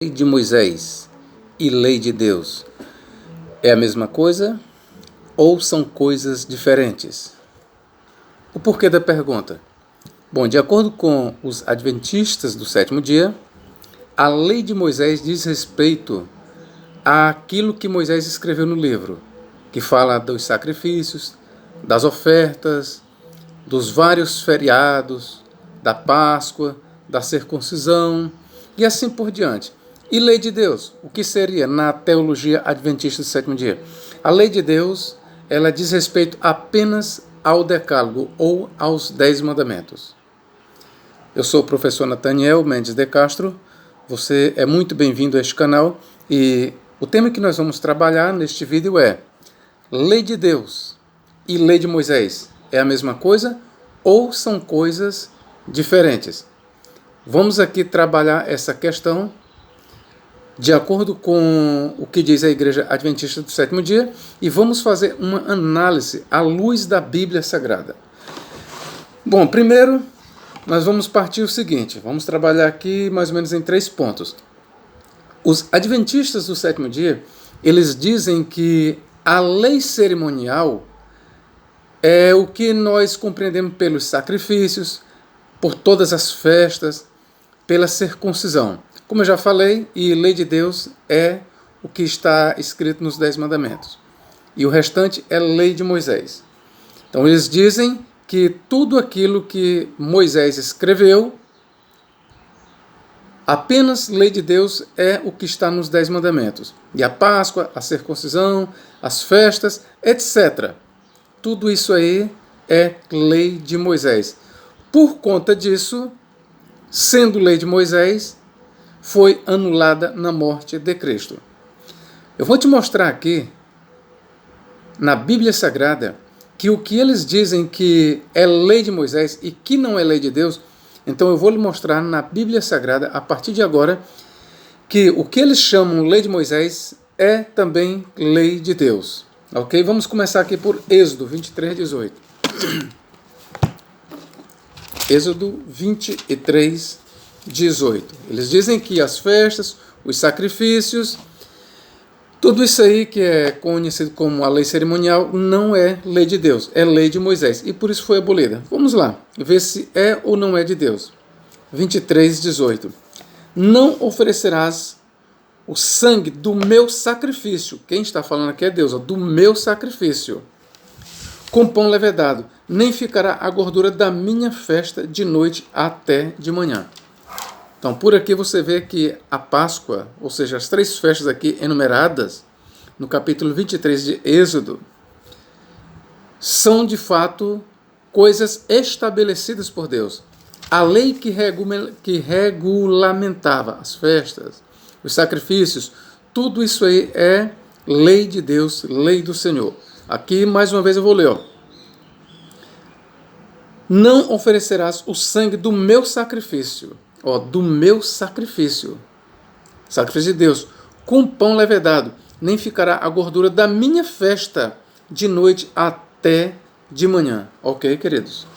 Lei de Moisés e lei de Deus é a mesma coisa ou são coisas diferentes? O porquê da pergunta? Bom, de acordo com os adventistas do sétimo dia, a lei de Moisés diz respeito àquilo que Moisés escreveu no livro, que fala dos sacrifícios, das ofertas, dos vários feriados, da Páscoa, da circuncisão e assim por diante. E lei de Deus, o que seria na teologia adventista do sétimo dia? A lei de Deus, ela diz respeito apenas ao decálogo ou aos 10 mandamentos. Eu sou o professor Nathaniel Mendes de Castro, você é muito bem-vindo a este canal e o tema que nós vamos trabalhar neste vídeo é lei de Deus e lei de Moisés é a mesma coisa ou são coisas diferentes? Vamos aqui trabalhar essa questão de acordo com o que diz a Igreja Adventista do sétimo dia e vamos fazer uma análise à luz da Bíblia Sagrada. Bom, primeiro nós vamos partir o seguinte, vamos trabalhar aqui mais ou menos em 3 pontos. Os adventistas do sétimo dia, eles dizem que a lei cerimonial é o que nós compreendemos pelos sacrifícios, por todas as festas, pela circuncisão. Como eu já falei, e lei de Deus é o que está escrito nos 10 mandamentos. E o restante é lei de Moisés. Então eles dizem que tudo aquilo que Moisés escreveu, apenas lei de Deus é o que está nos 10 mandamentos. E a Páscoa, a circuncisão, as festas, etc. Tudo isso aí é lei de Moisés. Por conta disso, sendo lei de Moisés, foi anulada na morte de Cristo. Eu vou te mostrar aqui, na Bíblia Sagrada, que o que eles dizem que é lei de Moisés e que não é lei de Deus, então eu vou lhe mostrar na Bíblia Sagrada, a partir de agora, que o que eles chamam lei de Moisés é também lei de Deus. Ok? Vamos começar aqui por Êxodo 23, 18. Êxodo 23, 18. Eles dizem que as festas, os sacrifícios, tudo isso aí que é conhecido como a lei cerimonial não é lei de Deus, é lei de Moisés. E por isso foi abolida. Vamos lá, ver se é ou não é de Deus. 23, 18. Não oferecerás o sangue do meu sacrifício. Quem está falando aqui é Deus, do meu sacrifício. Com pão levedado, nem ficará a gordura da minha festa de noite até de manhã. Então, por aqui você vê que a Páscoa, ou seja, as 3 festas aqui enumeradas, no capítulo 23 de Êxodo, são de fato coisas estabelecidas por Deus. A lei que regulamentava as festas, os sacrifícios, tudo isso aí é lei de Deus, lei do Senhor. Aqui, mais uma vez, eu vou ler. Não oferecerás o sangue do meu sacrifício. Do meu sacrifício. Sacrifício de Deus. Com pão levedado. Nem ficará a gordura da minha festa de noite até de manhã. Ok, queridos?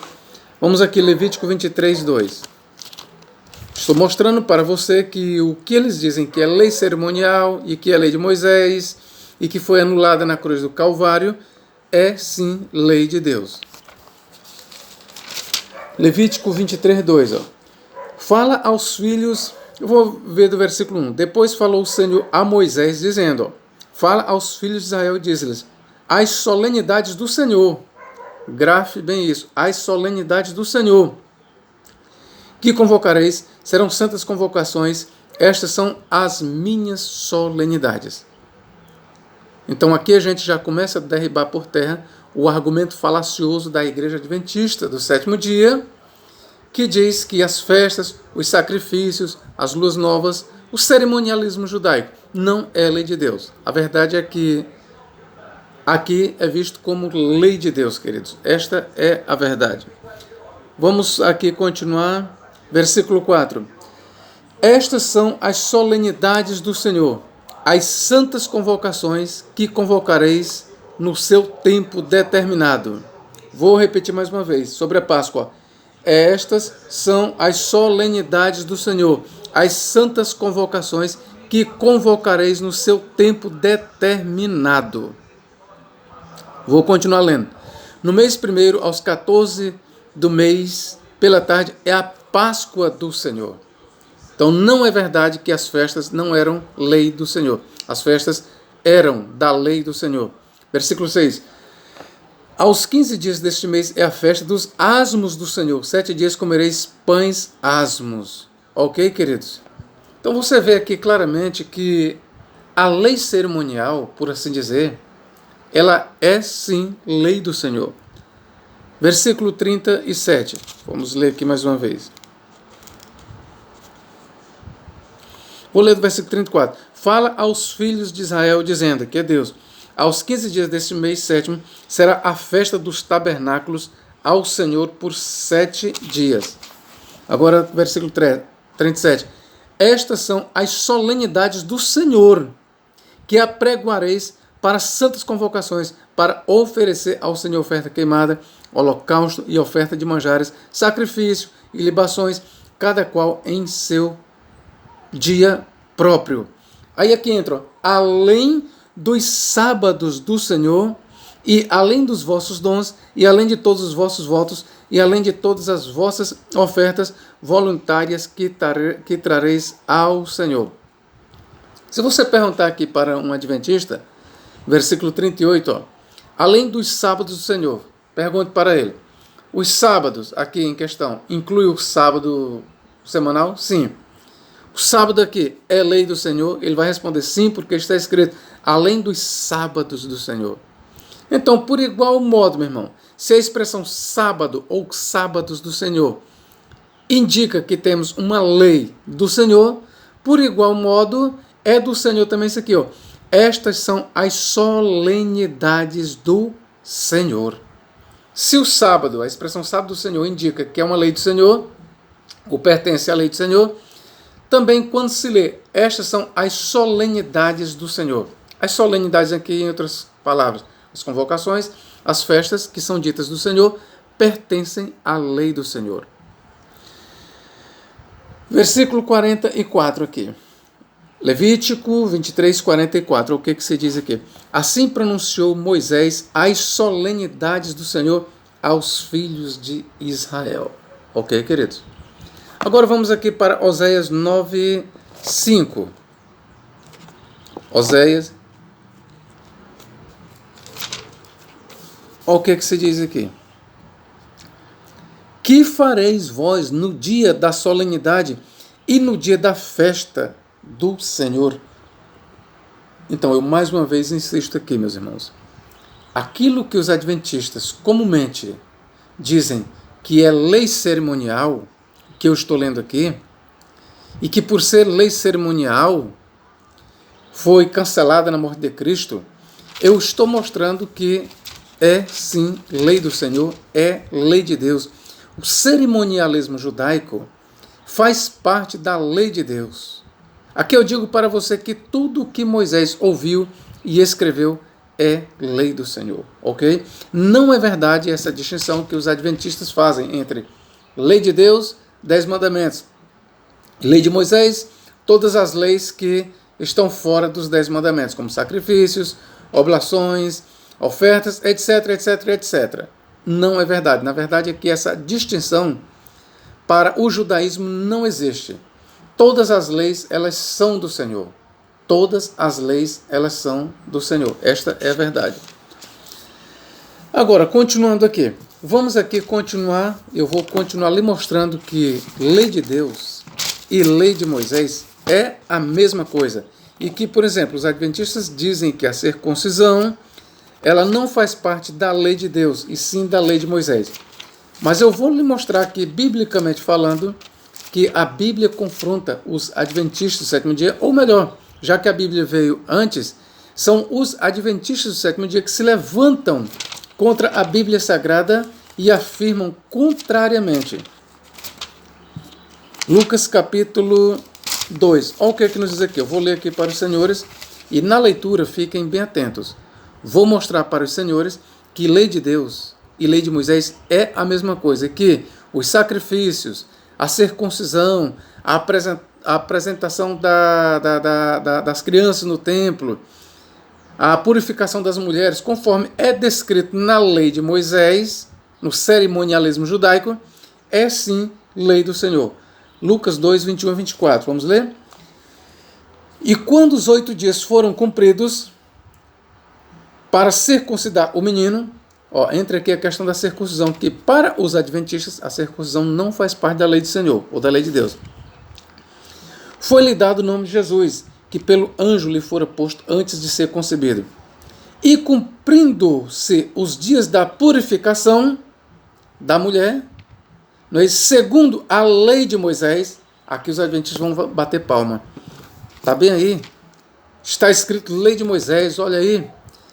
Vamos aqui, Levítico 23, 2. Estou mostrando para você que o que eles dizem que é lei cerimonial e que é lei de Moisés e que foi anulada na cruz do Calvário é sim lei de Deus. Levítico 23, 2. Fala aos filhos, eu vou ver do versículo 1. Depois falou o Senhor a Moisés, dizendo, fala aos filhos de Israel e diz-lhes, as solenidades do Senhor, grafe bem isso, as solenidades do Senhor, que convocareis, serão santas convocações, estas são as minhas solenidades. Então aqui a gente já começa a derribar por terra o argumento falacioso da Igreja Adventista do sétimo dia, que diz que as festas, os sacrifícios, as luas novas, o cerimonialismo judaico não é lei de Deus. A verdade é que aqui é visto como lei de Deus, queridos. Esta é a verdade. Vamos aqui continuar. Versículo 4. Estas são as solenidades do Senhor, as santas convocações que convocareis no seu tempo determinado. Vou repetir mais uma vez sobre a Páscoa. Estas são as solenidades do Senhor, as santas convocações que convocareis no seu tempo determinado. Vou continuar lendo. No mês primeiro, aos 14 do mês, pela tarde, é a Páscoa do Senhor. Então não é verdade que as festas não eram lei do Senhor. As festas eram da lei do Senhor. Versículo 6. Aos 15 dias deste mês é a festa dos asmos do Senhor. 7 dias comereis pães asmos. Ok, queridos? Então você vê aqui claramente que a lei cerimonial, por assim dizer, ela é sim lei do Senhor. Versículo 37. Vamos ler aqui mais uma vez. Vou ler do versículo 34. Fala aos filhos de Israel, dizendo, que é Deus, aos 15 dias deste mês sétimo, será a festa dos tabernáculos ao Senhor por 7 dias. Agora, versículo 37. Estas são as solenidades do Senhor, que apregoareis para santas convocações, para oferecer ao Senhor oferta queimada, holocausto e oferta de manjares, sacrifício e libações, cada qual em seu dia próprio. Aí aqui entra, além dos sábados do Senhor, e além dos vossos dons, e além de todos os vossos votos, e além de todas as vossas ofertas voluntárias que trareis ao Senhor. Se você perguntar aqui para um adventista, versículo 38, ó, além dos sábados do Senhor, pergunte para ele, os sábados aqui em questão, inclui o sábado semanal? Sim. O sábado aqui é lei do Senhor? Ele vai responder sim, porque está escrito, além dos sábados do Senhor. Então, por igual modo, meu irmão, se a expressão sábado ou sábados do Senhor indica que temos uma lei do Senhor, por igual modo, é do Senhor também isso aqui, ó. Estas são as solenidades do Senhor. Se o sábado, a expressão sábado do Senhor, indica que é uma lei do Senhor, ou pertence à lei do Senhor, também quando se lê, estas são as solenidades do Senhor. As solenidades aqui, em outras palavras, as convocações, as festas que são ditas do Senhor, pertencem à lei do Senhor. Versículo 44 aqui. Levítico 23, 44. O que se diz aqui? Assim pronunciou Moisés as solenidades do Senhor aos filhos de Israel. Ok, queridos? Agora vamos aqui para Oséias 9, 5. Oséias. Olha o que se diz aqui. Que fareis vós no dia da solenidade e no dia da festa do Senhor? Então, eu mais uma vez insisto aqui, meus irmãos. Aquilo que os adventistas comumente dizem que é lei cerimonial, que eu estou lendo aqui, e que por ser lei cerimonial foi cancelada na morte de Cristo, eu estou mostrando que é sim lei do Senhor, é lei de Deus. O cerimonialismo judaico faz parte da lei de Deus. Aqui eu digo para você que tudo o que Moisés ouviu e escreveu é lei do Senhor, ok? Não é verdade essa distinção que os adventistas fazem entre lei de Deus, 10 mandamentos, lei de Moisés, todas as leis que estão fora dos 10 mandamentos, como sacrifícios, oblações, ofertas, etc, etc, etc. Não é verdade. Na verdade é que essa distinção para o judaísmo não existe. Todas as leis, elas são do Senhor. Todas as leis, elas são do Senhor. Esta é a verdade. Agora, continuando aqui. Vamos aqui continuar, eu vou continuar lhe mostrando que lei de Deus e lei de Moisés é a mesma coisa. E que, por exemplo, os adventistas dizem que a circuncisão, ela não faz parte da lei de Deus, e sim da lei de Moisés. Mas eu vou lhe mostrar aqui, biblicamente falando, que a Bíblia confronta os adventistas do sétimo dia, ou melhor, já que a Bíblia veio antes, são os adventistas do sétimo dia que se levantam contra a Bíblia Sagrada e afirmam contrariamente. Lucas capítulo 2. Olha o que nos diz aqui. Eu vou ler aqui para os senhores e na leitura fiquem bem atentos. Vou mostrar para os senhores que lei de Deus e lei de Moisés é a mesma coisa, que os sacrifícios, a circuncisão, a apresentação das crianças no templo, a purificação das mulheres, conforme é descrito na lei de Moisés, no cerimonialismo judaico, é sim lei do Senhor. Lucas 2, 21 a 24. Vamos ler? E quando os 8 dias foram cumpridos para circuncidar o menino, entra aqui a questão da circuncisão, que para os adventistas a circuncisão não faz parte da lei do Senhor, ou da lei de Deus. Foi-lhe dado o nome de Jesus, que pelo anjo lhe fora posto antes de ser concebido. E cumprindo-se os dias da purificação da mulher, segundo a lei de Moisés, aqui os adventistas vão bater palma. Está bem aí? Está escrito lei de Moisés, olha aí.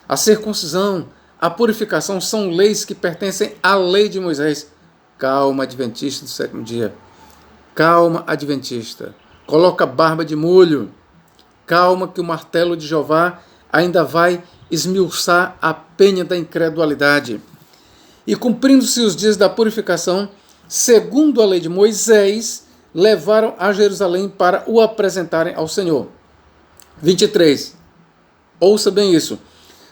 A circuncisão, a purificação são leis que pertencem à lei de Moisés. Calma, adventista do sétimo dia. Calma, adventista. Coloca a barba de molho. Calma que o martelo de Jeová ainda vai esmiuçar a penha da incredulidade. E cumprindo-se os dias da purificação, segundo a lei de Moisés, levaram a Jerusalém para o apresentarem ao Senhor. 23. Ouça bem isso.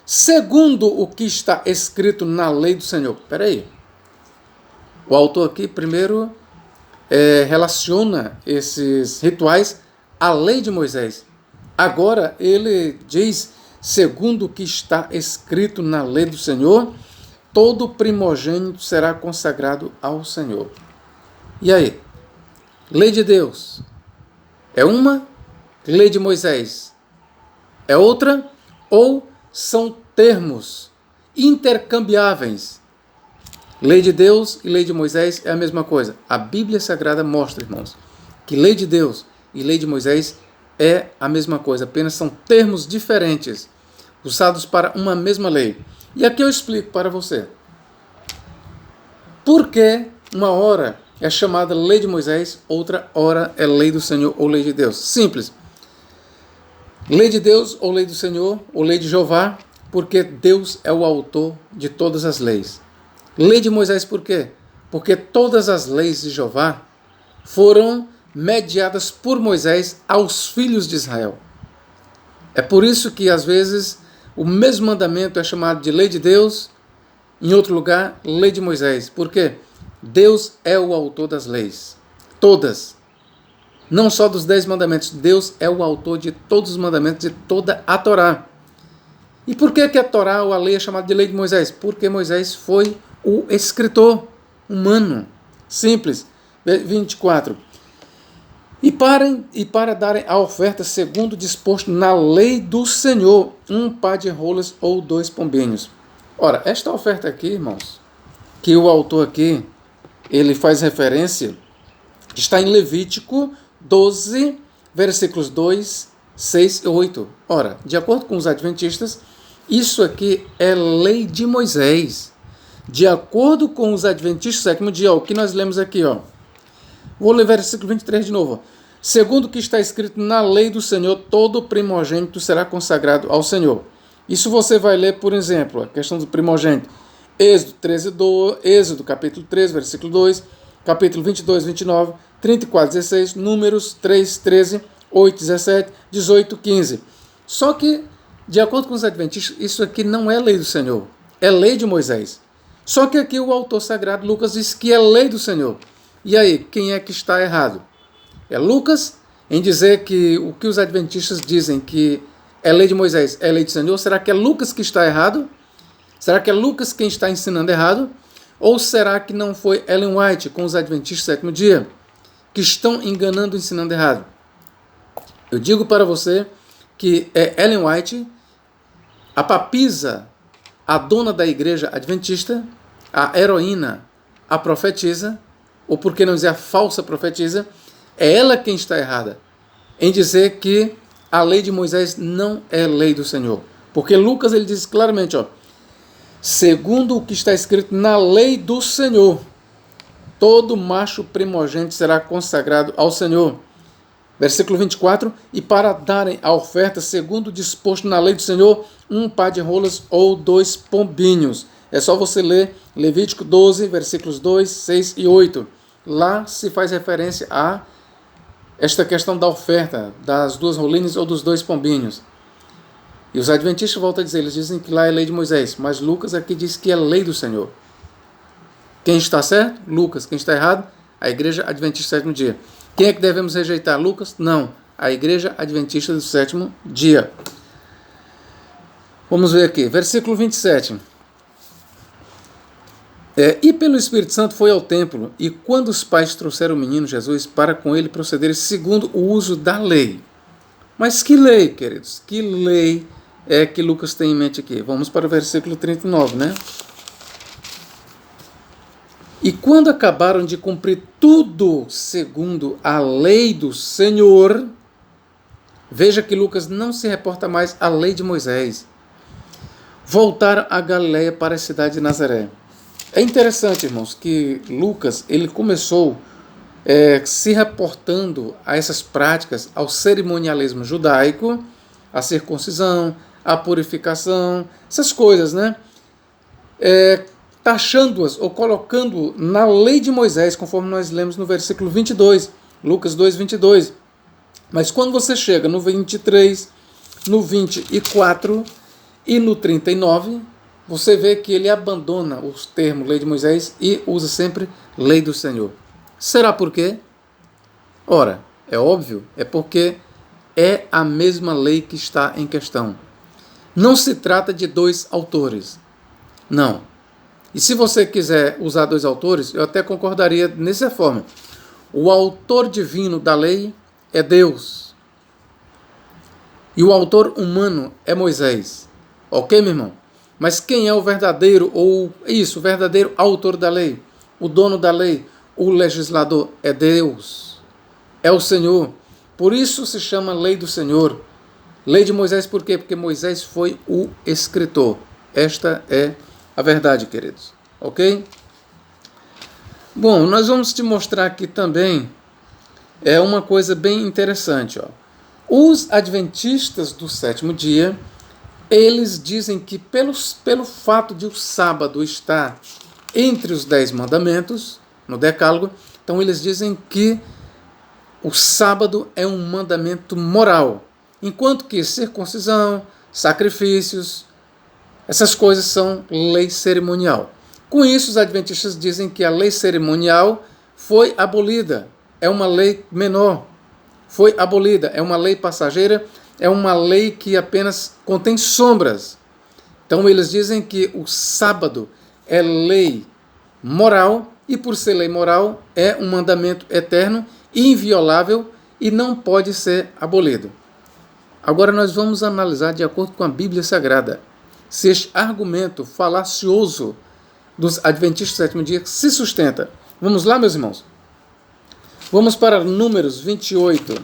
Segundo o que está escrito na lei do Senhor. Espera aí. O autor aqui primeiro relaciona esses rituais à lei de Moisés. Agora ele diz, segundo o que está escrito na lei do Senhor, todo primogênito será consagrado ao Senhor. E aí? Lei de Deus é uma, lei de Moisés é outra, ou são termos intercambiáveis? Lei de Deus e lei de Moisés é a mesma coisa. A Bíblia Sagrada mostra, irmãos, que lei de Deus e lei de Moisés é a mesma coisa, apenas são termos diferentes, usados para uma mesma lei. E aqui eu explico para você. Por que uma hora é chamada lei de Moisés, outra hora é lei do Senhor ou lei de Deus? Simples. Lei de Deus ou lei do Senhor ou lei de Jeová, porque Deus é o autor de todas as leis. Lei de Moisés por quê? Porque todas as leis de Jeová foram mediadas por Moisés aos filhos de Israel. É por isso que às vezes o mesmo mandamento é chamado de lei de Deus, em outro lugar, lei de Moisés. Por quê? Deus é o autor das leis. Todas. Não só dos 10 mandamentos. Deus é o autor de todos os mandamentos, de toda a Torá. E por que a Torá ou a lei é chamada de lei de Moisés? Porque Moisés foi o escritor humano. Simples. 24. E para darem a oferta segundo disposto na lei do Senhor, um par de rolas ou 2 pombinhos. Ora, esta oferta aqui, irmãos, que o autor aqui, ele faz referência, está em Levítico 12, versículos 2, 6 e 8. Ora, de acordo com os adventistas, isso aqui é lei de Moisés. De acordo com os adventistas do sétimo dia, o que nós lemos aqui, vou ler versículo 23 de novo. Segundo o que está escrito na lei do Senhor, todo primogênito será consagrado ao Senhor. Isso você vai ler, por exemplo, a questão do primogênito. Êxodo capítulo 13, versículo 2, capítulo 22, 29, 34, 16, Números 3, 13, 8, 17, 18, 15. Só que, de acordo com os adventistas, isso aqui não é lei do Senhor, é lei de Moisés. Só que aqui o autor sagrado, Lucas, diz que é lei do Senhor. E aí, quem é que está errado? É Lucas em dizer que o que os adventistas dizem que é lei de Moisés, é lei do Senhor? Será que é Lucas que está errado? Será que é Lucas quem está ensinando errado? Ou será que não foi Ellen White com os adventistas do sétimo dia que estão enganando e ensinando errado? Eu digo para você que é Ellen White, a papisa, a dona da igreja adventista, a heroína, a profetisa, ou por que não dizer a falsa profetisa, é ela quem está errada em dizer que a lei de Moisés não é lei do Senhor. Porque Lucas ele diz claramente, segundo o que está escrito na lei do Senhor, todo macho primogênito será consagrado ao Senhor. Versículo 24, e para darem a oferta segundo disposto na lei do Senhor, um par de rolas ou 2 pombinhos. É só você ler Levítico 12, versículos 2, 6 e 8. Lá se faz referência a esta questão da oferta, das 2 rolines ou dos 2 pombinhos. E os adventistas voltam a dizer, eles dizem que lá é lei de Moisés, mas Lucas aqui diz que é lei do Senhor. Quem está certo? Lucas. Quem está errado? A igreja adventista do 7º dia. Quem é que devemos rejeitar? Lucas? Não. A igreja adventista do 7º dia. Vamos ver aqui. Versículo 27. E pelo Espírito Santo foi ao templo, e quando os pais trouxeram o menino Jesus para com ele procederem segundo o uso da lei. Mas que lei, queridos? Que lei é que Lucas tem em mente aqui? Vamos para o versículo 39, né? E quando acabaram de cumprir tudo segundo a lei do Senhor, veja que Lucas não se reporta mais à lei de Moisés. Voltaram a Galileia para a cidade de Nazaré. É interessante, irmãos, que Lucas ele começou se reportando a essas práticas, ao cerimonialismo judaico, a circuncisão, a purificação, essas coisas, né? Taxando-as ou colocando na lei de Moisés, conforme nós lemos no versículo 22, Lucas 2, 22. Mas quando você chega no 23, no 24 e no 39, você vê que ele abandona os termos lei de Moisés e usa sempre lei do Senhor. Será por quê? Ora, é óbvio, é porque é a mesma lei que está em questão. Não se trata de 2 autores. Não. E se você quiser usar 2 autores, eu até concordaria nessa forma. O autor divino da lei é Deus. E o autor humano é Moisés. Ok, meu irmão? Mas quem é o verdadeiro, o verdadeiro autor da lei? O dono da lei, o legislador, é Deus. É o Senhor. Por isso se chama lei do Senhor. Lei de Moisés por quê? Porque Moisés foi o escritor. Esta é a verdade, queridos. Ok? Bom, nós vamos te mostrar aqui também uma coisa bem interessante. Ó. Os adventistas do 7º dia, eles dizem que pelo fato de o sábado estar entre os 10 mandamentos, no decálogo, então eles dizem que o sábado é um mandamento moral, enquanto que circuncisão, sacrifícios, essas coisas são lei cerimonial. Com isso, os adventistas dizem que a lei cerimonial foi abolida, é uma lei menor, foi abolida, é uma lei passageira, é uma lei que apenas contém sombras. Então eles dizem que o sábado é lei moral e por ser lei moral é um mandamento eterno, inviolável e não pode ser abolido. Agora nós vamos analisar de acordo com a Bíblia Sagrada se este argumento falacioso dos adventistas do 7º dia se sustenta. Vamos lá, meus irmãos? Vamos para Números 28.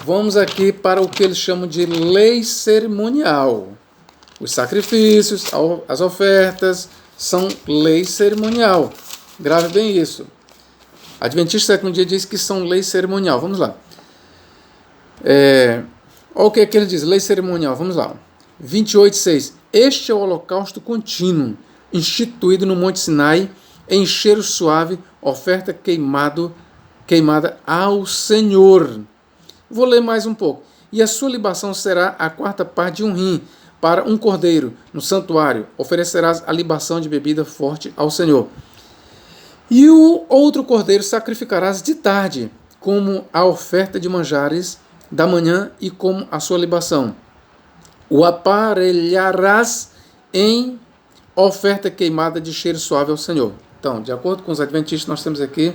Vamos aqui para o que eles chamam de lei cerimonial. Os sacrifícios, as ofertas, são lei cerimonial. Grave bem isso. Adventista do 7º dia diz que são lei cerimonial. Vamos lá. Olha o que ele diz, lei cerimonial. Vamos lá. 28:6. Este é o holocausto contínuo, instituído no Monte Sinai, em cheiro suave, oferta queimada ao Senhor. Vou ler mais um pouco. E a sua libação será a 4ª parte de um rim, para um cordeiro, no santuário. Oferecerás a libação de bebida forte ao Senhor. E o outro cordeiro sacrificarás de tarde, como a oferta de manjares da manhã e como a sua libação. O aparelharás em oferta queimada de cheiro suave ao Senhor. Então, de acordo com os adventistas, nós temos aqui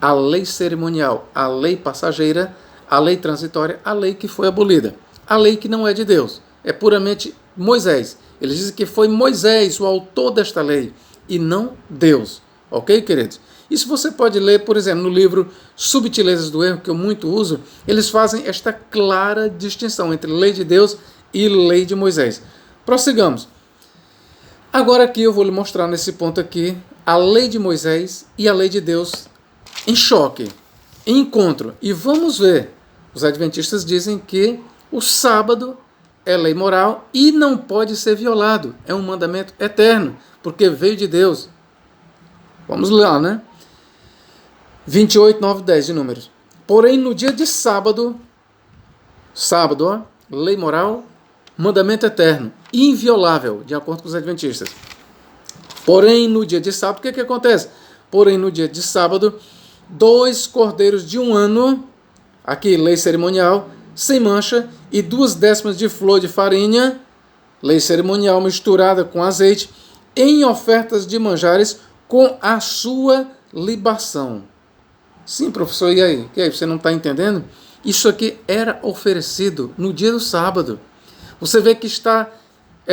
a lei cerimonial, a lei passageira, a lei transitória, a lei que foi abolida. A lei que não é de Deus, é puramente Moisés. Eles dizem que foi Moisés o autor desta lei e não Deus. Ok, queridos? Isso você pode ler, por exemplo, no livro Subtilezas do Erro, que eu muito uso, eles fazem esta clara distinção entre lei de Deus e lei de Moisés. Prossigamos. Agora aqui eu vou lhe mostrar nesse ponto aqui a lei de Moisés e a lei de Deus em choque, em encontro. E vamos ver. Os adventistas dizem que o sábado é lei moral e não pode ser violado. É um mandamento eterno, porque veio de Deus. Vamos lá, né? 28, 9, 10 de Números. Porém, no dia de sábado, ó, lei moral, mandamento eterno, inviolável, de acordo com os adventistas. Porém, no dia de sábado, o que acontece? Porém, no dia de sábado, 2 cordeiros de 1 ano, aqui, lei cerimonial, sem mancha, e 2/10 de flor de farinha, lei cerimonial misturada com azeite, em ofertas de manjares com a sua libação. Sim, professor, e aí? Que aí, você não está entendendo? Isso aqui era oferecido no dia do sábado. Você vê que está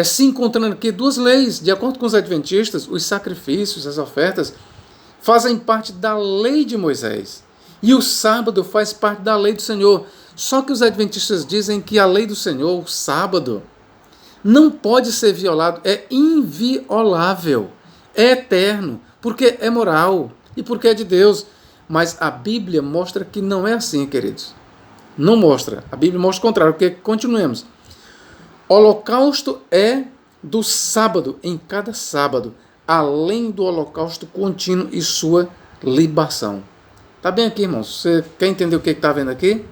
se encontrando aqui 2 leis. De acordo com os adventistas, os sacrifícios, as ofertas, fazem parte da lei de Moisés. E o sábado faz parte da lei do Senhor. Só que os adventistas dizem que a lei do Senhor, o sábado, não pode ser violado, é inviolável, é eterno, porque é moral e porque é de Deus. Mas a Bíblia mostra que não é assim, queridos. Não mostra. A Bíblia mostra o contrário, porque continuemos. Holocausto é do sábado, em cada sábado, além do holocausto contínuo e sua libação. Tá bem aqui, irmãos? Você quer entender o que está vendo aqui?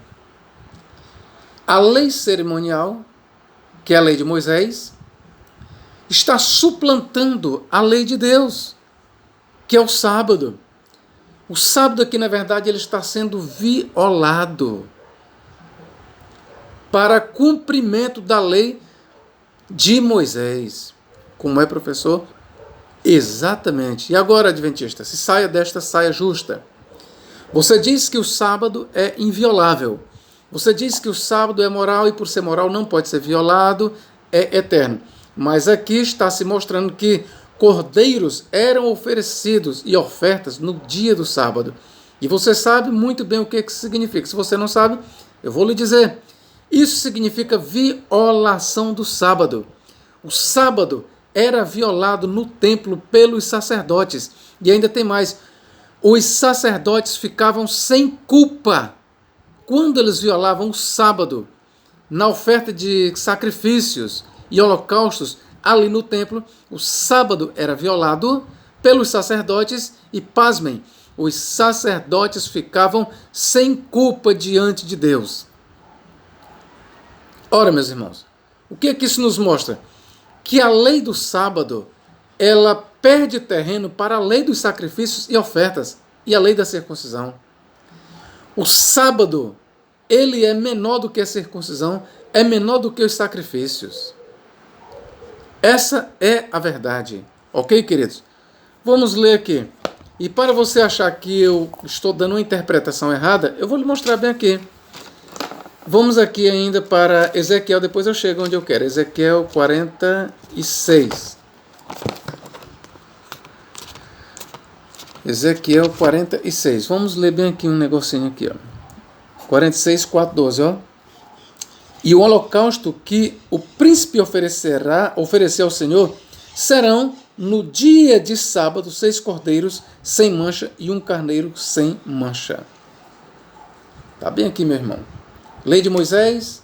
A lei cerimonial, que é a lei de Moisés, está suplantando a lei de Deus, que é o sábado. O sábado aqui, na verdade, ele está sendo violado para cumprimento da lei de Moisés. Como é, professor? Exatamente. E agora, adventista, se saia desta saia justa. Você diz que o sábado é inviolável. Você diz que o sábado é moral e por ser moral não pode ser violado, é eterno. Mas aqui está se mostrando que cordeiros eram oferecidos e ofertas no dia do sábado. E você sabe muito bem o que isso significa. Se você não sabe, eu vou lhe dizer. Isso significa violação do sábado. O sábado era violado no templo pelos sacerdotes. E ainda tem mais. Os sacerdotes ficavam sem culpa quando eles violavam o sábado, na oferta de sacrifícios e holocaustos, ali no templo, o sábado era violado pelos sacerdotes e, pasmem, os sacerdotes ficavam sem culpa diante de Deus. Ora, meus irmãos, o que é que isso nos mostra? Que a lei do sábado, ela perde terreno para a lei dos sacrifícios e ofertas e a lei da circuncisão. O sábado, ele é menor do que a circuncisão, é menor do que os sacrifícios. Essa é a verdade. Ok, queridos? Vamos ler aqui. E para você achar que eu estou dando uma interpretação errada, eu vou lhe mostrar bem aqui. Vamos aqui ainda para Ezequiel, depois eu chego onde eu quero. Ezequiel 46. Ezequiel 46. Vamos ler bem aqui um negocinho aqui, ó. 46, 4, 12, ó. E o holocausto que o príncipe oferecer ao Senhor serão no dia de sábado 6 cordeiros sem mancha e 1 carneiro sem mancha. Tá bem aqui, meu irmão. Lei de Moisés,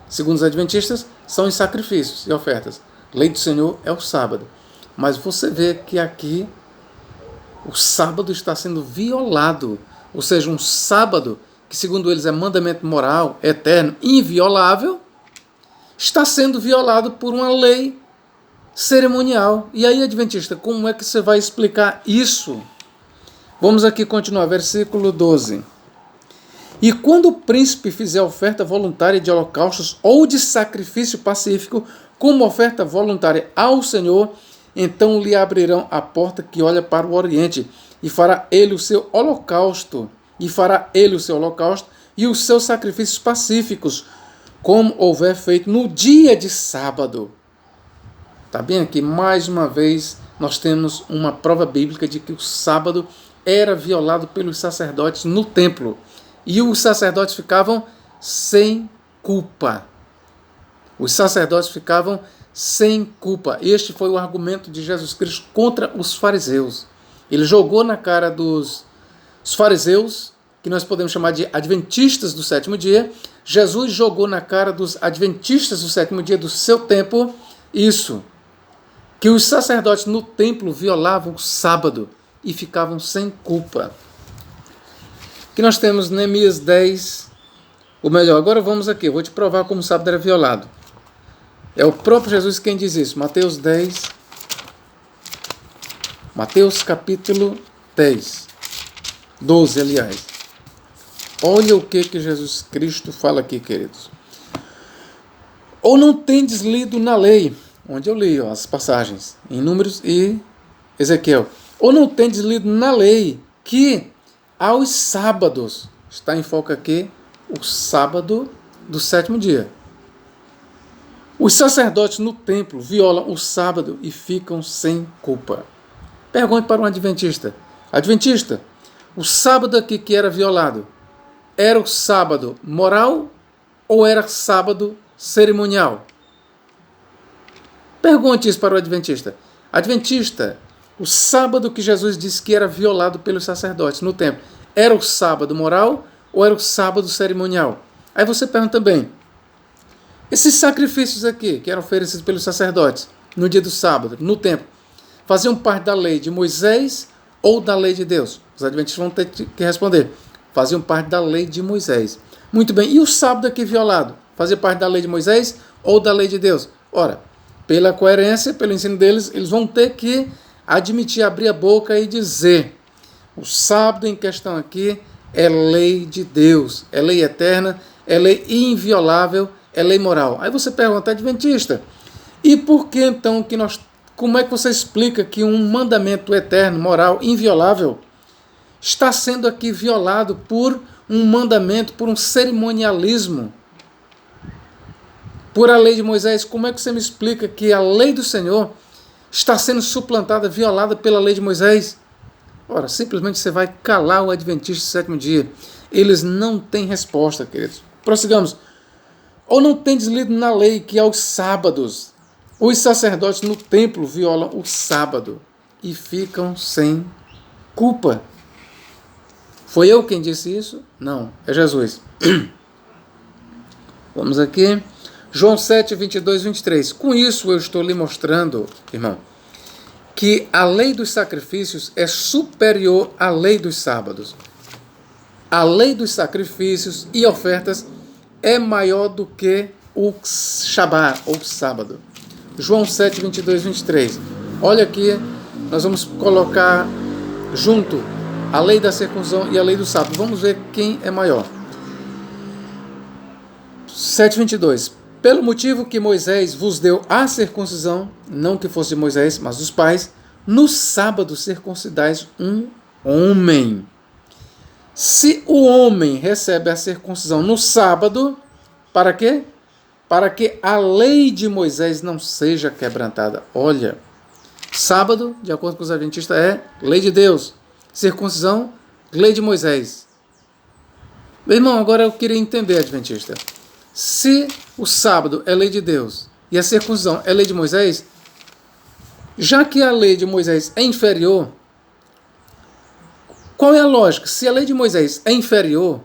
segundo os adventistas, são os sacrifícios e ofertas. Lei do Senhor é o sábado. Mas você vê que aqui o sábado está sendo violado. Ou seja, um sábado que segundo eles é mandamento moral, eterno, inviolável, está sendo violado por uma lei cerimonial. E aí, adventista, como é que você vai explicar isso? Vamos aqui continuar, versículo 12. E quando o príncipe fizer oferta voluntária de holocaustos ou de sacrifício pacífico, como oferta voluntária ao Senhor, então lhe abrirão a porta que olha para o oriente, e fará ele o seu holocausto, e os seus sacrifícios pacíficos, como houver feito no dia de sábado. Está bem aqui, mais uma vez, nós temos uma prova bíblica de que o sábado era violado pelos sacerdotes no templo. E os sacerdotes ficavam sem culpa. Os sacerdotes ficavam sem culpa. Este foi o argumento de Jesus Cristo contra os fariseus. Ele jogou na cara dos fariseus, que nós podemos chamar de adventistas do sétimo dia. Jesus jogou na cara dos adventistas do sétimo dia do seu tempo isso, que os sacerdotes no templo violavam o sábado e ficavam sem culpa. Que nós temos Neemias 10, ou melhor, agora vamos aqui, eu vou te provar como o sábado era violado. É o próprio Jesus quem diz isso, Mateus 10, Mateus capítulo 10, 12, aliás. Olha o que Jesus Cristo fala aqui, queridos. Ou não tendes lido na lei, onde eu li as passagens, em Números e Ezequiel. Ou não tendes lido na lei que aos sábados, está em foco aqui, o sábado do sétimo dia. Os sacerdotes no templo violam o sábado e ficam sem culpa. Pergunte para um adventista. Adventista, o sábado aqui que era violado, era o sábado moral ou era sábado cerimonial? Pergunte isso para o adventista. Adventista, o sábado que Jesus disse que era violado pelos sacerdotes no templo, era o sábado moral ou era o sábado cerimonial? Aí você pergunta também, esses sacrifícios aqui, que eram oferecidos pelos sacerdotes no dia do sábado, no templo, faziam parte da lei de Moisés ou da lei de Deus? Os adventistas vão ter que responder. Faziam parte da lei de Moisés. Muito bem, e o sábado aqui violado? Fazia parte da lei de Moisés ou da lei de Deus? Ora, pela coerência, pelo ensino deles, eles vão ter que admitir, abrir a boca e dizer: o sábado em questão aqui é lei de Deus, é lei eterna, é lei inviolável, é lei moral. Aí você pergunta, adventista, e por que então que como é que você explica que um mandamento eterno, moral, inviolável, está sendo aqui violado por um mandamento, por um cerimonialismo, por a lei de Moisés? Como é que você me explica que a lei do Senhor está sendo suplantada, violada pela lei de Moisés? Ora, simplesmente você vai calar o adventista do sétimo dia. Eles não têm resposta, queridos. Prossigamos. Ou não tendes lido na lei que aos sábados os sacerdotes no templo violam o sábado e ficam sem culpa? Foi eu quem disse isso? Não, é Jesus. Vamos aqui. João 7, 22, 23. Com isso eu estou lhe mostrando, irmão, que a lei dos sacrifícios é superior à lei dos sábados. A lei dos sacrifícios e ofertas é maior do que o Shabá, ou sábado. João 7, 22, 23. Olha aqui, nós vamos colocar junto a lei da circuncisão e a lei do sábado. Vamos ver quem é maior. 7, 22. Pelo motivo que Moisés vos deu a circuncisão, não que fosse de Moisés, mas dos pais, no sábado circuncidais um homem. Se o homem recebe a circuncisão no sábado, para quê? Para que a lei de Moisés não seja quebrantada. Olha, sábado, de acordo com os adventistas, é lei de Deus. Circuncisão, lei de Moisés. Meu irmão, agora eu queria entender, adventista. Se o sábado é lei de Deus e a circuncisão é lei de Moisés, já que a lei de Moisés é inferior, qual é a lógica? Se a lei de Moisés é inferior,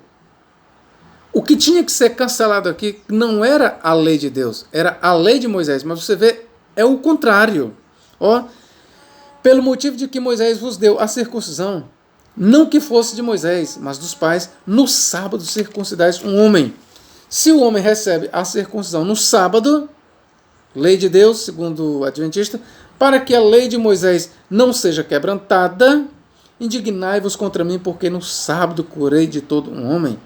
o que tinha que ser cancelado aqui não era a lei de Deus, era a lei de Moisés. Mas você vê, é o contrário. Ó, pelo motivo de que Moisés vos deu a circuncisão, não que fosse de Moisés, mas dos pais, no sábado circuncidais um homem. Se o homem recebe a circuncisão no sábado, lei de Deus, segundo o adventista, para que a lei de Moisés não seja quebrantada, indignai-vos contra mim, porque no sábado curei de todo um homem.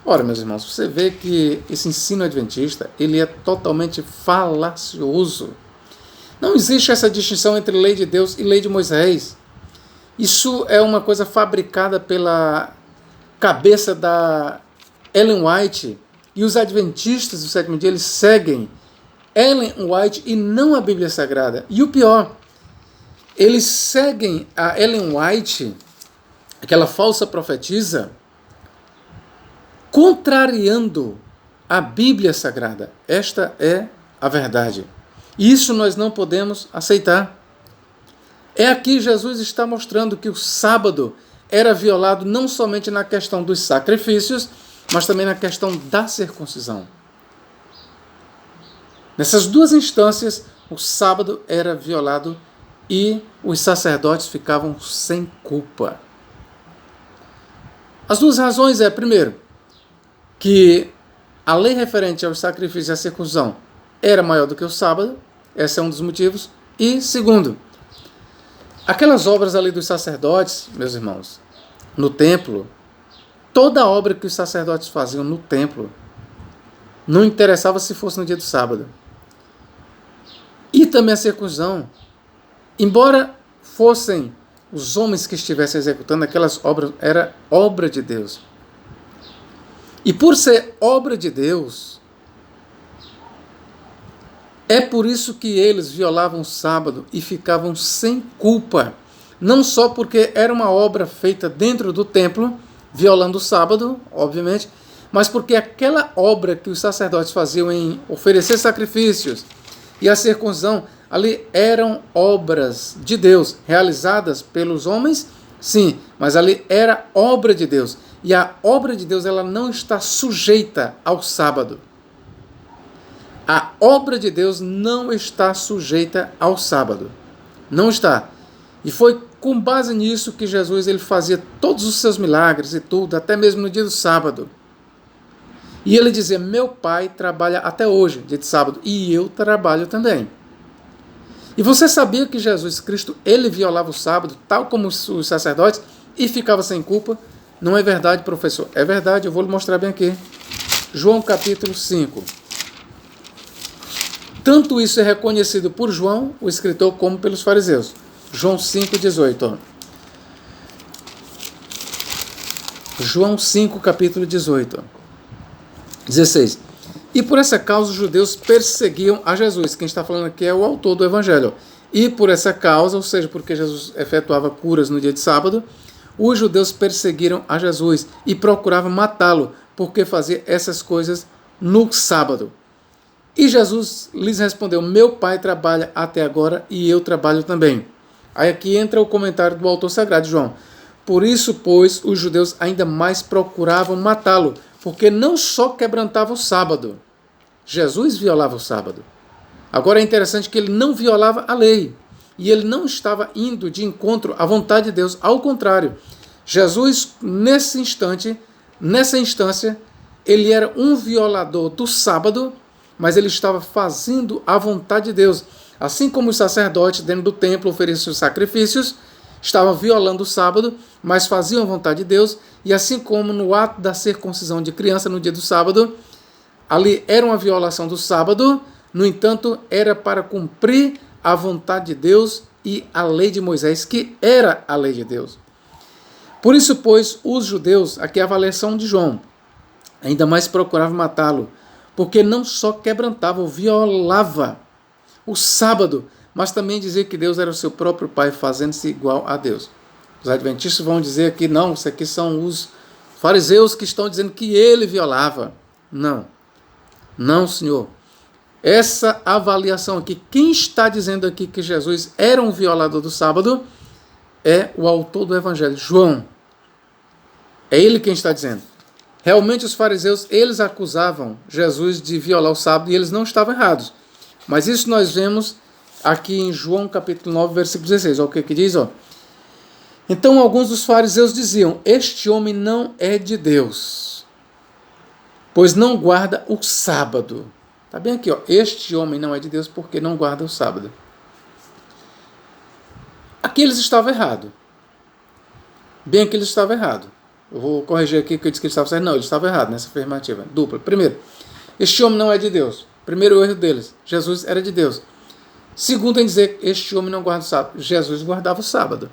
Ora, meus irmãos, você vê que esse ensino adventista, ele é totalmente falacioso. Não existe essa distinção entre lei de Deus e lei de Moisés. Isso é uma coisa fabricada pela cabeça da Ellen White, e os adventistas do sétimo dia, eles seguem Ellen White e não a Bíblia Sagrada. E o pior, eles seguem a Ellen White, aquela falsa profetisa, contrariando a Bíblia Sagrada. Esta é a verdade. Isso nós não podemos aceitar. É aqui Jesus está mostrando que o sábado era violado não somente na questão dos sacrifícios, mas também na questão da circuncisão. Nessas duas instâncias, o sábado era violado e os sacerdotes ficavam sem culpa. As duas razões é, primeiro, que a lei referente aos sacrifícios e à circuncisão era maior do que o sábado, esse é um dos motivos, e segundo, aquelas obras ali dos sacerdotes, meus irmãos, no templo, toda a obra que os sacerdotes faziam no templo, não interessava se fosse no dia do sábado. E também a circuncisão, embora fossem os homens que estivessem executando aquelas obras, era obra de Deus. E por ser obra de Deus, é por isso que eles violavam o sábado e ficavam sem culpa. Não só porque era uma obra feita dentro do templo, violando o sábado, obviamente, mas porque aquela obra que os sacerdotes faziam em oferecer sacrifícios e a circuncisão, ali eram obras de Deus, realizadas pelos homens, sim, mas ali era obra de Deus. E a obra de Deus, ela não está sujeita ao sábado. A obra de Deus não está sujeita ao sábado. Não está. E foi com base nisso que Jesus ele fazia todos os seus milagres e tudo, até mesmo no dia do sábado. E ele dizia, meu pai trabalha até hoje, dia de sábado, e eu trabalho também. E você sabia que Jesus Cristo, ele violava o sábado, tal como os sacerdotes, e ficava sem culpa? Não é verdade, professor? É verdade, eu vou lhe mostrar bem aqui. João capítulo 5. Tanto isso é reconhecido por João, o escritor, como pelos fariseus. João 5,18. João 5, capítulo 18. 16. E por essa causa os judeus perseguiam a Jesus. Quem está falando aqui é o autor do evangelho. E por essa causa, ou seja, porque Jesus efetuava curas no dia de sábado, os judeus perseguiram a Jesus e procuravam matá-lo, porque fazia essas coisas no sábado. E Jesus lhes respondeu, meu pai trabalha até agora e eu trabalho também. Aí aqui entra o comentário do autor sagrado, João. Por isso, pois, os judeus ainda mais procuravam matá-lo, porque não só quebrantava o sábado, Jesus violava o sábado. Agora é interessante que ele não violava a lei, e ele não estava indo de encontro à vontade de Deus, ao contrário. Jesus, nessa instância, ele era um violador do sábado, mas ele estava fazendo a vontade de Deus. Assim como os sacerdotes dentro do templo ofereciam sacrifícios, estavam violando o sábado, mas faziam a vontade de Deus, e assim como no ato da circuncisão de criança no dia do sábado, ali era uma violação do sábado, no entanto, era para cumprir a vontade de Deus e a lei de Moisés, que era a lei de Deus. Por isso, pois, os judeus, aqui é a avaliação de João, ainda mais procuravam matá-lo, porque não só quebrantava ou violava o sábado, mas também dizia que Deus era o seu próprio Pai, fazendo-se igual a Deus. Os adventistas vão dizer aqui, não, isso aqui são os fariseus que estão dizendo que ele violava. Não, não, senhor. Essa avaliação aqui, quem está dizendo aqui que Jesus era um violador do sábado é o autor do evangelho, João. É ele quem está dizendo. Realmente os fariseus, eles acusavam Jesus de violar o sábado e eles não estavam errados. Mas isso nós vemos aqui em João capítulo 9, versículo 16. Olha o que diz, ó. Então alguns dos fariseus diziam, este homem não é de Deus, pois não guarda o sábado. Está bem aqui, ó. Este homem não é de Deus porque não guarda o sábado. Aqui eles estavam errados. Bem aqui eles estavam errados. Eu vou corrigir aqui que eu disse que eles estavam certos. Não, eles estavam errados nessa afirmativa. Dupla. Primeiro, este homem não é de Deus. Primeiro erro deles. Jesus era de Deus. Segundo, em dizer que este homem não guarda o sábado. Jesus guardava o sábado.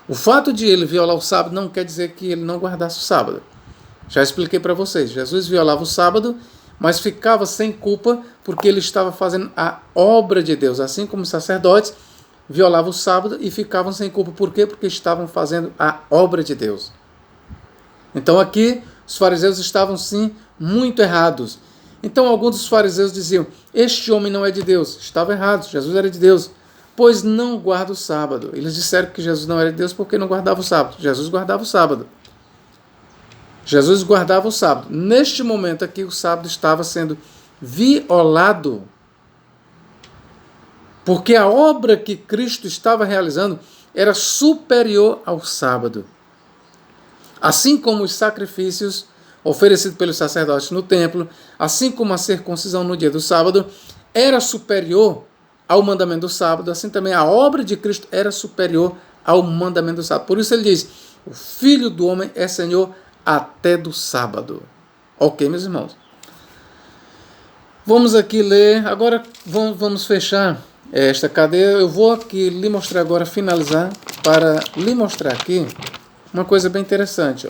O fato de ele violar o sábado não quer dizer que ele não guardasse o sábado. Já expliquei para vocês. Jesus violava o sábado, mas ficava sem culpa porque ele estava fazendo a obra de Deus. Assim como os sacerdotes violavam o sábado e ficavam sem culpa. Por quê? Porque estavam fazendo a obra de Deus. Então aqui os fariseus estavam sim muito errados. Então alguns dos fariseus diziam, este homem não é de Deus. Estavam errados, Jesus era de Deus, pois não guarda o sábado. Eles disseram que Jesus não era de Deus porque não guardava o sábado. Jesus guardava o sábado. Jesus guardava o sábado. Neste momento aqui o sábado estava sendo violado, porque a obra que Cristo estava realizando era superior ao sábado. Assim como os sacrifícios oferecidos pelos sacerdotes no templo, assim como a circuncisão no dia do sábado, era superior ao mandamento do sábado, assim também a obra de Cristo era superior ao mandamento do sábado. Por isso ele diz, o Filho do Homem é Senhor até do sábado. Ok, meus irmãos? Vamos aqui ler, agora vamos fechar esta cadeia. Eu vou aqui lhe mostrar agora, finalizar, para lhe mostrar aqui uma coisa bem interessante. Ó.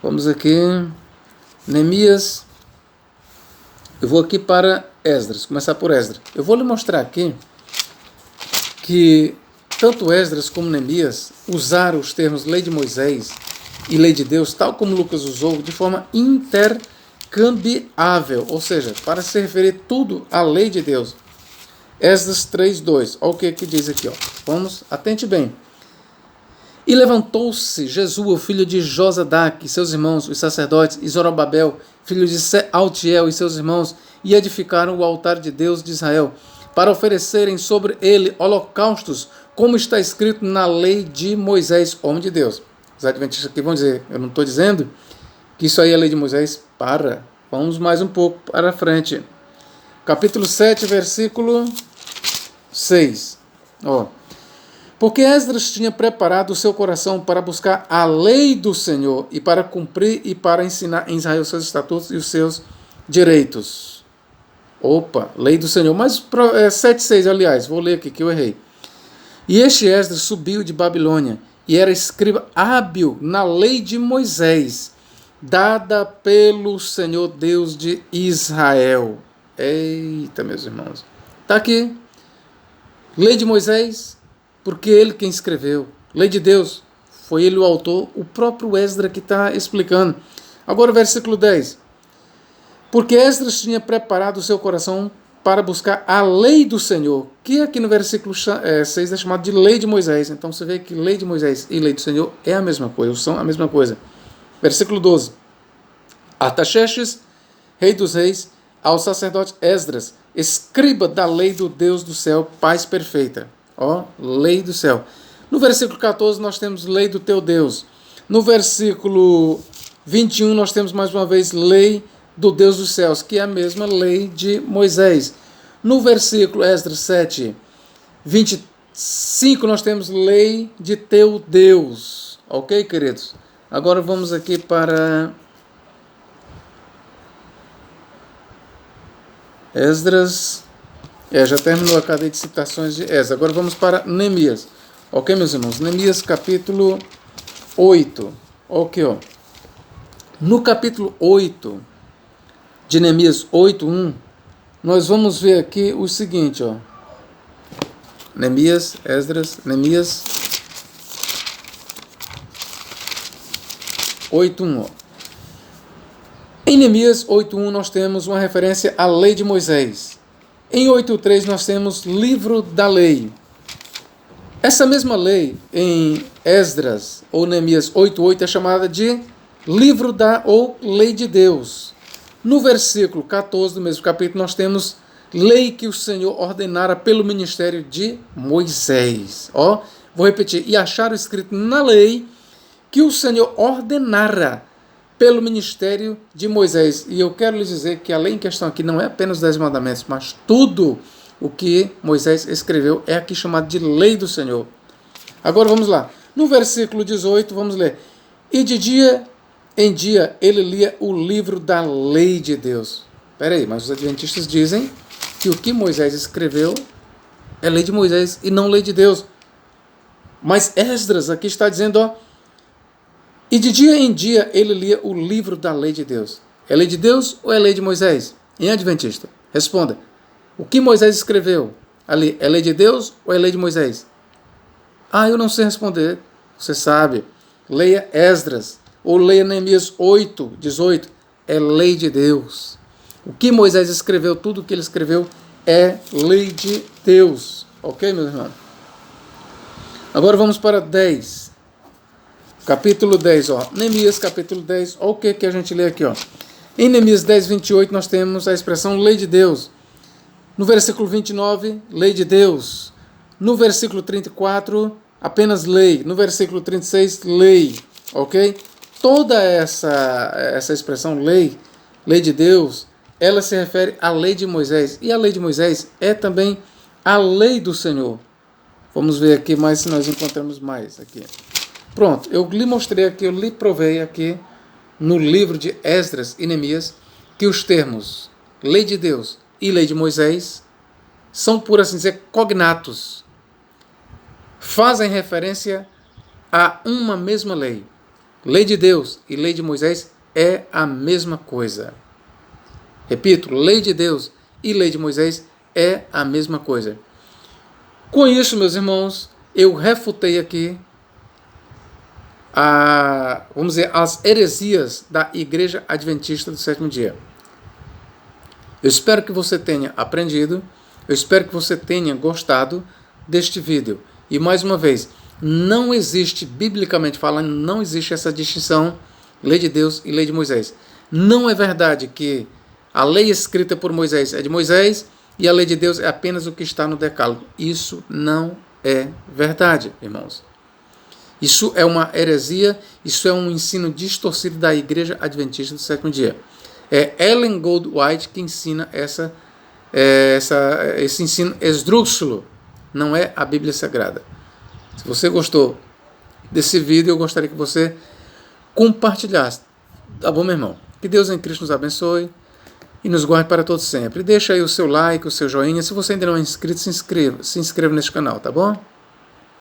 Vamos aqui, Neemias, eu vou aqui para Esdras, começar por Esdras. Eu vou lhe mostrar aqui que tanto Esdras como Neemias usaram os termos lei de Moisés e lei de Deus, tal como Lucas usou, de forma intercambiável, ou seja, para se referir tudo à lei de Deus. Esdras 3:2, olha o que diz aqui. Ó. Vamos, atente bem. E levantou-se Jesua, filho de Josadaque, e seus irmãos, os sacerdotes, e Zorobabel, filho de Sealtiel, e seus irmãos, e edificaram o altar de Deus de Israel, para oferecerem sobre ele holocaustos, como está escrito na lei de Moisés, homem de Deus. Os adventistas aqui vão dizer, eu não estou dizendo que isso aí é a lei de Moisés. Vamos mais um pouco para frente. Capítulo 7, versículo 6. Ó. Porque Esdras tinha preparado o seu coração para buscar a lei do Senhor e para cumprir e para ensinar em Israel os seus estatutos e os seus direitos. Lei do Senhor. Mas 7:6, aliás, vou ler aqui que eu errei. E este Esdras subiu de Babilônia e era escriba hábil na lei de Moisés, dada pelo Senhor Deus de Israel. Eita, meus irmãos. Está aqui. Lei de Moisés, porque ele quem escreveu. Lei de Deus, foi ele o autor, o próprio Esdras que está explicando. Agora o versículo 10. Porque Esdras tinha preparado o seu coração para buscar a lei do Senhor, que aqui no versículo 6 é chamado de lei de Moisés. Então você vê que lei de Moisés e lei do Senhor é a mesma coisa, são a mesma coisa. Versículo 12. Artaxerxes, rei dos reis, ao sacerdote Esdras, escriba da lei do Deus do céu, paz perfeita. Lei do céu. No versículo 14 nós temos lei do teu Deus. No versículo 21 nós temos mais uma vez lei do Deus dos céus, que é a mesma lei de Moisés. No versículo Esdras 7, 25 nós temos lei de teu Deus. Ok, queridos? Agora vamos aqui para Esdras. Já terminou a cadeia de citações de Esdras. Agora vamos para Neemias. Ok, meus irmãos? Neemias capítulo 8. Ok, ó. No capítulo 8 de Neemias 8:1, nós vamos ver aqui o seguinte, ó. Neemias 8:1, ó. Em Neemias 8:1 nós temos uma referência à lei de Moisés. Em 8:3 nós temos livro da lei. Essa mesma lei em Esdras ou Neemias 8:8 é chamada de livro da ou lei de Deus. No versículo 14 do mesmo capítulo nós temos lei que o Senhor ordenara pelo ministério de Moisés. Vou repetir. E acharam escrito na lei que o Senhor ordenara pelo ministério de Moisés. E eu quero lhes dizer que a lei em questão aqui não é apenas os 10 mandamentos, mas tudo o que Moisés escreveu é aqui chamado de lei do Senhor. Agora vamos lá. No versículo 18, vamos ler. E de dia em dia ele lia o livro da lei de Deus. Mas os adventistas dizem que o que Moisés escreveu é lei de Moisés e não lei de Deus. Mas Esdras aqui está dizendo, e de dia em dia ele lia o livro da lei de Deus. É lei de Deus ou é lei de Moisés? Em adventista, responda. O que Moisés escreveu ali é lei de Deus ou é lei de Moisés? Eu não sei responder. Você sabe. Leia Esdras ou leia Neemias 8:18. É lei de Deus. O que Moisés escreveu, tudo o que ele escreveu é lei de Deus. Ok, meus irmãos? Agora vamos para 10. Capítulo 10, Neemias capítulo 10, olha o que a gente lê aqui, Em Neemias 10:28 nós temos a expressão lei de Deus. No versículo 29, lei de Deus. No versículo 34, apenas lei. No versículo 36, lei. ok? Toda essa expressão lei de Deus, ela se refere à lei de Moisés. E a lei de Moisés é também a lei do Senhor. Vamos ver aqui mais se nós encontramos mais aqui. Pronto, eu lhe mostrei aqui, eu lhe provei aqui no livro de Esdras e Neemias que os termos lei de Deus e lei de Moisés são, por assim dizer, cognatos. Fazem referência a uma mesma lei. Lei de Deus e lei de Moisés é a mesma coisa. Repito, lei de Deus e lei de Moisés é a mesma coisa. Com isso, meus irmãos, eu refutei aqui vamos dizer, as heresias da Igreja Adventista do Sétimo Dia. Eu espero que você tenha aprendido, eu espero que você tenha gostado deste vídeo. E mais uma vez, não existe, biblicamente falando, não existe essa distinção, lei de Deus e lei de Moisés. Não é verdade que a lei escrita por Moisés é de Moisés e a lei de Deus é apenas o que está no Decálogo. Isso não é verdade, irmãos. Isso é uma heresia, isso é um ensino distorcido da Igreja Adventista do Sétimo Dia. É Ellen Goldwhite que ensina esse ensino esdrúxulo, não é a Bíblia Sagrada. Se você gostou desse vídeo, eu gostaria que você compartilhasse. Tá bom, meu irmão? Que Deus em Cristo nos abençoe e nos guarde para todos sempre. Deixa aí o seu like, o seu joinha. Se você ainda não é inscrito, se inscreva neste canal, tá bom?